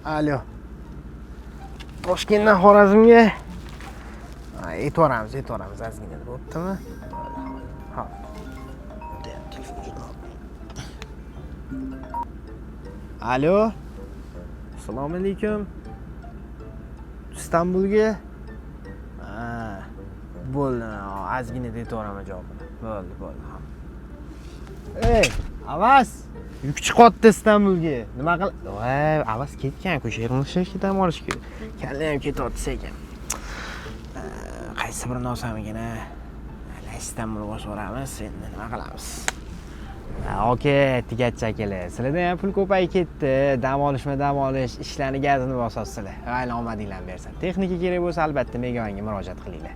Alo. Toshkentdan Xorazmga aytvoramiz, ozgina bo'ptimi? Ha. Alo. Assalomu alaykum. Istanbulga? Bo'ldi, ozgina aytvoraman javobini. Bo'ldi. Ey, Avaz. Yuk chiqyapti Istanbulga. Nima qil? Voy, Avaz ketgan-ku, shermishga dam olishga. Kalla ham ketyapti sekin. Qaysi birini olsamikin-a? Istanbulga boshqaramiz, endi nima qilamiz? Okey, tigatchi akalar. Sizlarda ham pul ko'payib ketdi. Dam olish, ishlarni gazini bosasizlar. G'ayli omadinglarni bersin. Texnika kerak bo'lsa, albatta Megaonga murojaat qilinglar.